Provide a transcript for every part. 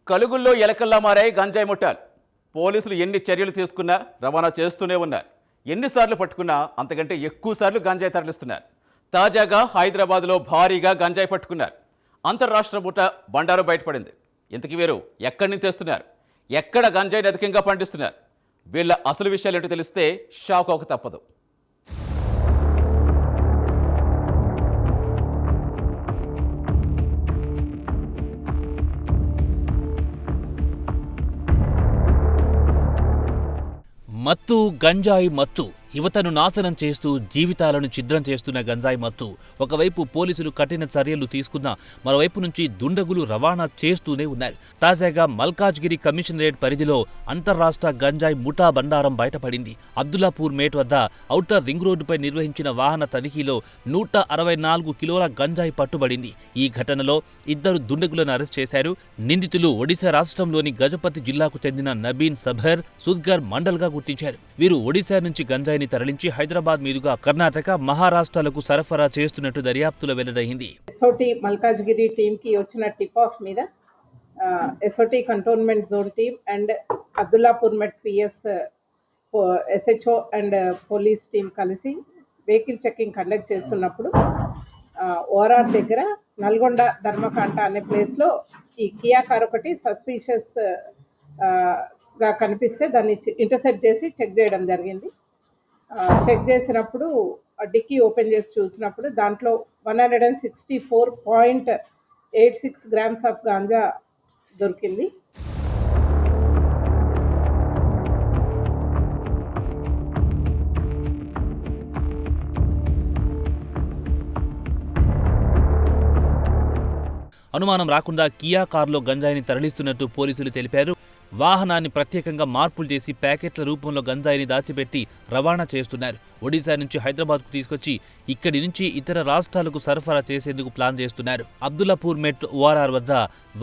కలుగుల్లో ఎలకల్లా మారాయి గంజాయి ముఠాలు. పోలీసులు ఎన్ని చర్యలు తీసుకున్నా రవాణా చేస్తూనే ఉన్నారు. ఎన్నిసార్లు పట్టుకున్నా అంతకంటే ఎక్కువసార్లు గంజాయి తరలిస్తున్నారు. తాజాగా హైదరాబాద్లో భారీగా గంజాయి పట్టుకున్నారు. అంతర్రాష్ట్ర ముఠా బండారు బయటపడింది. ఇంతకీ వీరు ఎక్కడి నుంచి తెస్తున్నారు, ఎక్కడ గంజాయిని అధికంగా పండిస్తున్నారు, వీళ్ళ అసలు విషయాలు ఏంటో తెలిస్తే షాక్ అవక తప్పదు. మత్తు, గంజాయి మత్తు యువతను నాశనం చేస్తూ జీవితాలను ఛిద్రం చేస్తున్న గంజాయి మత్తు. ఒకవైపు పోలీసులు కఠిన చర్యలు తీసుకున్నా మరోవైపు నుంచి దుండగులు రవాణా చేస్తూనే ఉన్నారు. తాజాగా మల్కాజ్గిరి కమిషనరేట్ పరిధిలో అంతర్రాష్ట్ర గంజాయి ముఠా బండారం బయటపడింది. అబ్దుల్లాపూర్ మేట్ వద్ద ఔటర్ రింగ్ రోడ్డుపై నిర్వహించిన వాహన తనిఖీలో 164 కిలోల గంజాయి పట్టుబడింది. ఈ ఘటనలో 2 దుండగులను అరెస్ట్ చేశారు. నిందితులు ఒడిశా రాష్ట్రంలోని గజపతి జిల్లాకు చెందిన నబీన్ సభర్, సుద్గర్ మండల్గా గుర్తించారు. వీరు ఒడిశా నుంచి గంజాయిని తరలించి హైదరాబాద్ మీదుగా కర్ణాటక, మహారాష్ట్రలకు సరఫరా చేస్తున్నట్టు దర్యాప్తులో వెల్లడైంది. ఎస్ఓటీ మల్కాజ్గిరి టీమ్ కి వచ్చిన టిప్ ఆఫ్ మీద SOT cantonment zone team and Abdullapur met PS SHO and police team కలిసి వెహికల్ చెకింగ్ కండక్ట్ చేస్తున్నప్పుడు ఓఆర్ఆర్ దగ్గర నల్గొండ ధర్మకాంట అనే ప్లేస్లో ఈ కియా కార్ ఒకటి సస్పీషియస్ గా కనిపిస్తే దాన్ని ఇంటర్సెప్ట్ చేసి చెక్ చేయడం జరిగింది. చెక్ చేసినప్పుడు డిక్కీ ఓపెన్ చేసి చూసినప్పుడు దాంట్లో 164.86 గ్రామ్స్ ఆఫ్ గాంజా దొరికింది. అనుమానం రాకుండా కియా కారులో గంజాయిని తరలిస్తున్నట్టు పోలీసులు తెలిపారు. వాహనాన్ని ప్రత్యేకంగా మార్పులు చేసి ప్యాకెట్ల రూపంలో గంజాయిని దాచిపెట్టి రవాణా చేస్తున్నారు. ఒడిశా నుంచి హైదరాబాద్కు తీసుకొచ్చి ఇక్కడి నుంచి ఇతర రాష్ట్రాలకు సరఫరా చేసేందుకు ప్లాన్ చేస్తున్నారు. అబ్దుల్లాపూర్ మెట్ ఓఆర్ఆర్ వద్ద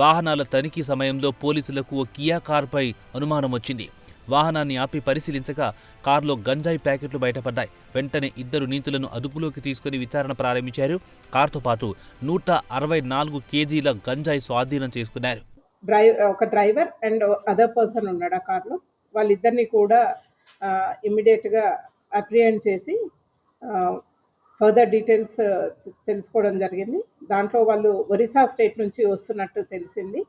వాహనాల తనిఖీ సమయంలో పోలీసులకు ఓ కియా కార్పై అనుమానం వచ్చింది. వాహనాన్ని ఆపి పరిశీలించగా కారులో గంజాయి ప్యాకెట్లు బయటపడ్డాయి. వెంటనే 2 నిందితులను అదుపులోకి తీసుకుని విచారణ ప్రారంభించారు. కారుతో పాటు 164 కేజీల గంజాయి స్వాధీనం చేసుకున్నారు. ఒక డ్రైవర్ అండ్ అదర్ పర్సన్ ఉన్నాడు ఆ కార్లో. వాళ్ళిద్దరిని కూడా ఇమ్మీడియట్గా అప్రిహెండ్ చేసి ఫర్దర్ డీటెయిల్స్ తెలుసుకోవడం జరిగింది. దాంట్లో వాళ్ళు ఒరిస్సా స్టేట్ నుంచి వస్తున్నట్టు తెలిసింది.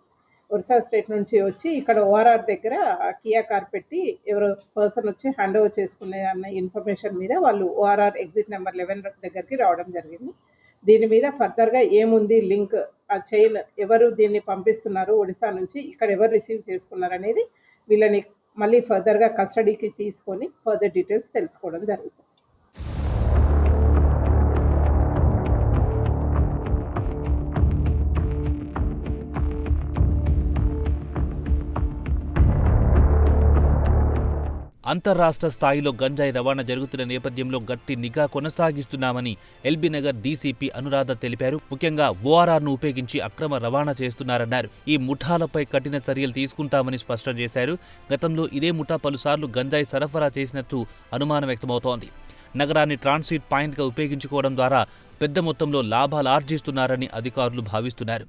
ఒరిస్సా స్టేట్ నుంచి వచ్చి ఇక్కడ ఓఆర్ఆర్ దగ్గర కియా కార్ పెట్టి ఎవరో పర్సన్ వచ్చి హ్యాండ్ ఓవర్ చేసుకునే అన్న ఇన్ఫర్మేషన్ మీద వాళ్ళు ఓఆర్ఆర్ ఎగ్జిట్ నెంబర్ 11 దగ్గరికి రావడం జరిగింది. దీని మీద ఫర్దర్గా ఏముంది లింక్, ఆ చైన్ ఎవరు దీన్ని పంపిస్తున్నారు ఒడిశా నుంచి, ఇక్కడ ఎవరు రిసీవ్ చేసుకున్నారు అనేది వీళ్ళని మళ్ళీ ఫర్దర్గా కస్టడీకి తీసుకొని ఫర్దర్ డీటెయిల్స్ తెలుసుకోవడం జరుగుతుంది. అంతర్రాష్ట్ర స్థాయిలో గంజాయి రవాణా జరుగుతున్న నేపథ్యంలో గట్టి నిఘా కొనసాగిస్తున్నామని ఎల్బీనగర్ డీసీపీ అనురాధ తెలిపారు. ముఖ్యంగా ఓఆర్ఆర్ను ఉపయోగించి అక్రమ రవాణా చేస్తున్నారన్నారు. ఈ ముఠాలపై కఠిన చర్యలు తీసుకుంటామని స్పష్టం చేశారు. గతంలో ఇదే ముఠా పలుసార్లు గంజాయి సరఫరా చేసినట్టు అనుమానం వ్యక్తమవుతోంది. నగరాన్ని ట్రాన్సిట్ పాయింట్గా ఉపయోగించుకోవడం ద్వారా పెద్ద మొత్తంలో లాభాలు ఆర్జిస్తున్నారని అధికారులు భావిస్తున్నారు.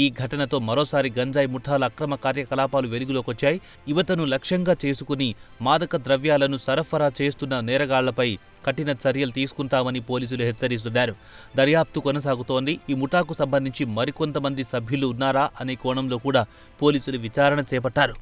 ఈ ఘటనతో మరోసారి గంజాయి ముఠాల అక్రమ కార్యకలాపాలు వెలుగులోకొచ్చాయి. యువతను లక్ష్యంగా చేసుకుని మాదక ద్రవ్యాలను సరఫరా చేస్తున్న నేరగాళ్లపై కఠిన చర్యలు తీసుకుంటామని పోలీసులు హెచ్చరిస్తున్నారు. దర్యాప్తు కొనసాగుతోంది. ఈ ముఠాకు సంబంధించి మరికొంతమంది సభ్యులు ఉన్నారా అనే కోణంలో కూడా పోలీసులు విచారణ చేపట్టారు.